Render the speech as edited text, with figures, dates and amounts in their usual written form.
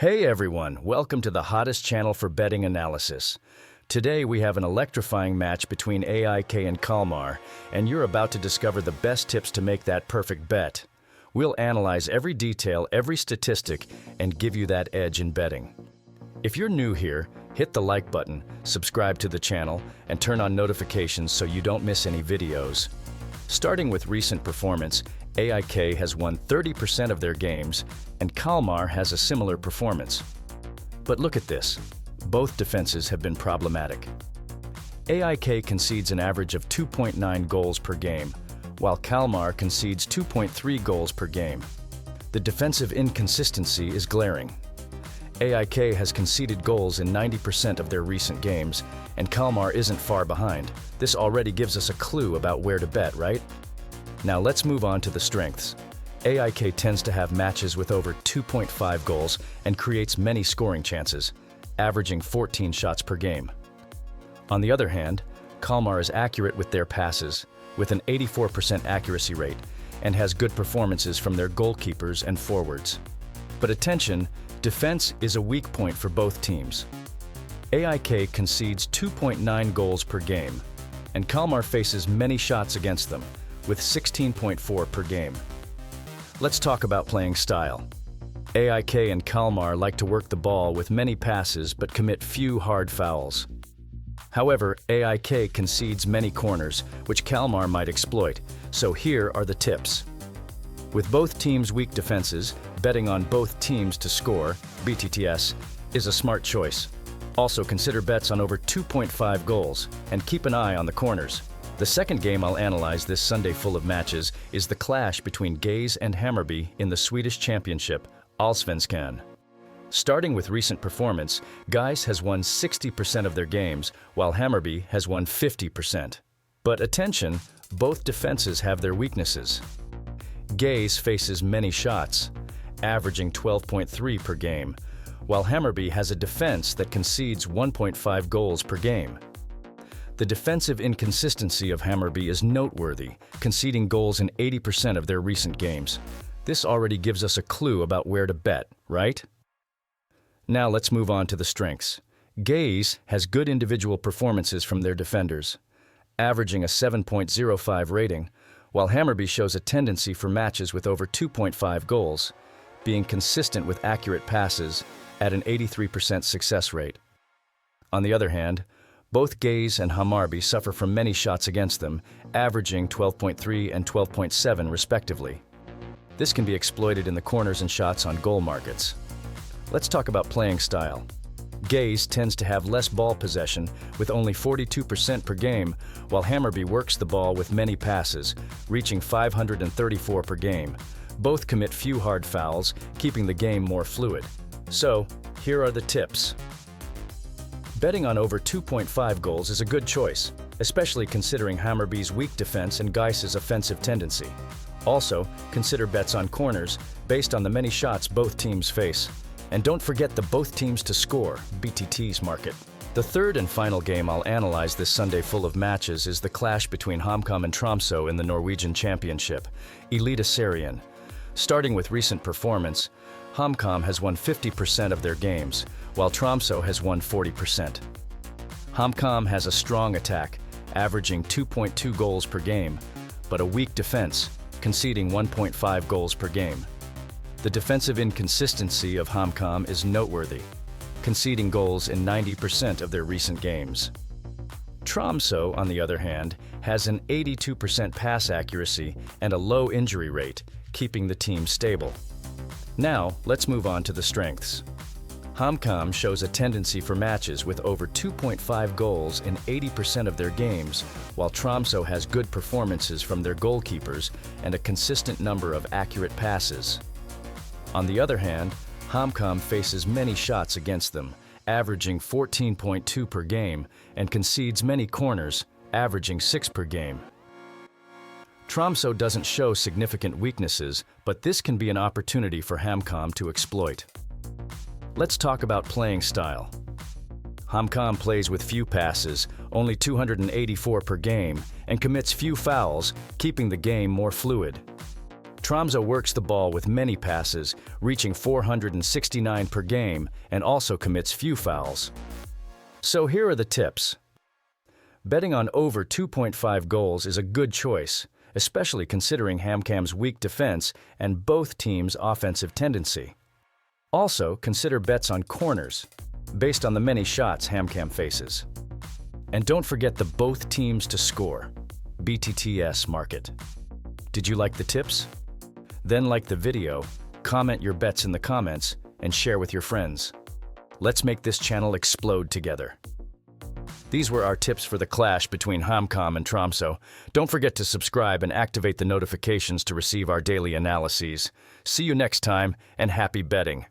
Hey everyone, welcome to the hottest channel for betting analysis. Today we have an electrifying match between AIK and Kalmar, and you're about to discover the best tips to make that perfect bet. We'll analyze every detail, every statistic, and give you that edge in betting. If you're new here, hit the like button, subscribe to the channel, and turn on notifications so you don't miss any videos. Starting with recent performance, AIK has won 30% of their games, and Kalmar has a similar performance. But look at this. Both defenses have been problematic. AIK concedes an average of 2.9 goals per game, while Kalmar concedes 2.3 goals per game. The defensive inconsistency is glaring. AIK has conceded goals in 90% of their recent games, and Kalmar isn't far behind. This already gives us a clue about where to bet, right? Now let's move on to the strengths. AIK tends to have matches with over 2.5 goals and creates many scoring chances, averaging 14 shots per game. On the other hand, Kalmar is accurate with their passes, with an 84% accuracy rate, and has good performances from their goalkeepers and forwards. But attention, defense is a weak point for both teams. AIK concedes 2.9 goals per game, and Kalmar faces many shots against them, with 16.4 per game. Let's talk about playing style. AIK and Kalmar like to work the ball with many passes but commit few hard fouls. However, AIK concedes many corners, which Kalmar might exploit, so here are the tips. With both teams' weak defenses, betting on both teams to score, BTTS, is a smart choice. Also consider bets on over 2.5 goals, and keep an eye on the corners. The second game I'll analyze this Sunday full of matches is the clash between Gais and Hammarby in the Swedish Championship, Allsvenskan. Starting with recent performance, Gais has won 60% of their games, while Hammarby has won 50%. But attention, both defenses have their weaknesses. Gais faces many shots, averaging 12.3 per game, while Hammarby has a defense that concedes 1.5 goals per game. The defensive inconsistency of Hammarby is noteworthy, conceding goals in 80% of their recent games. This already gives us a clue about where to bet, right? Now let's move on to the strengths. Gais has good individual performances from their defenders, averaging a 7.05 rating, while Hammarby shows a tendency for matches with over 2.5 goals, being consistent with accurate passes at an 83% success rate. On the other hand, both Gais and Hammarby suffer from many shots against them, averaging 12.3 and 12.7 respectively. This can be exploited in the corners and shots on goal markets. Let's talk about playing style. Gais tends to have less ball possession with only 42% per game, while Hammarby works the ball with many passes, reaching 534 per game. Both commit few hard fouls, keeping the game more fluid. So, here are the tips. Betting on over 2.5 goals is a good choice, especially considering Hammarby's weak defense and Gais's offensive tendency. Also, consider bets on corners based on the many shots both teams face. And don't forget the both teams to score, BTT's market. The third and final game I'll analyze this Sunday full of matches is the clash between HamKam and Tromsø in the Norwegian Championship, Eliteserien. Starting with recent performance, HamKam has won 50% of their games, while Tromsø has won 40%. HamKam has a strong attack, averaging 2.2 goals per game, but a weak defense, conceding 1.5 goals per game. The defensive inconsistency of HamKam is noteworthy, conceding goals in 90% of their recent games. Tromsø, on the other hand, has an 82% pass accuracy and a low injury rate, keeping the team stable. Now, let's move on to the strengths. HamKam shows a tendency for matches with over 2.5 goals in 80% of their games, while Tromsø has good performances from their goalkeepers and a consistent number of accurate passes. On the other hand, HamKam faces many shots against them, averaging 14.2 per game, and concedes many corners, averaging 6 per game. Tromsø doesn't show significant weaknesses, but this can be an opportunity for HamKam to exploit. Let's talk about playing style. HamKam plays with few passes, only 284 per game, and commits few fouls, keeping the game more fluid. Tromsø works the ball with many passes, reaching 469 per game, and also commits few fouls. So here are the tips. Betting on over 2.5 goals is a good choice, especially considering HamCam's weak defense and both teams' offensive tendency. Also, consider bets on corners, based on the many shots HamCam faces. And don't forget the both teams to score, BTTS market. Did you like the tips? Then like the video, comment your bets in the comments, and share with your friends. Let's make this channel explode together. These were our tips for the clash between HamCam and Tromsø. Don't forget to subscribe and activate the notifications to receive our daily analyses. See you next time, and happy betting!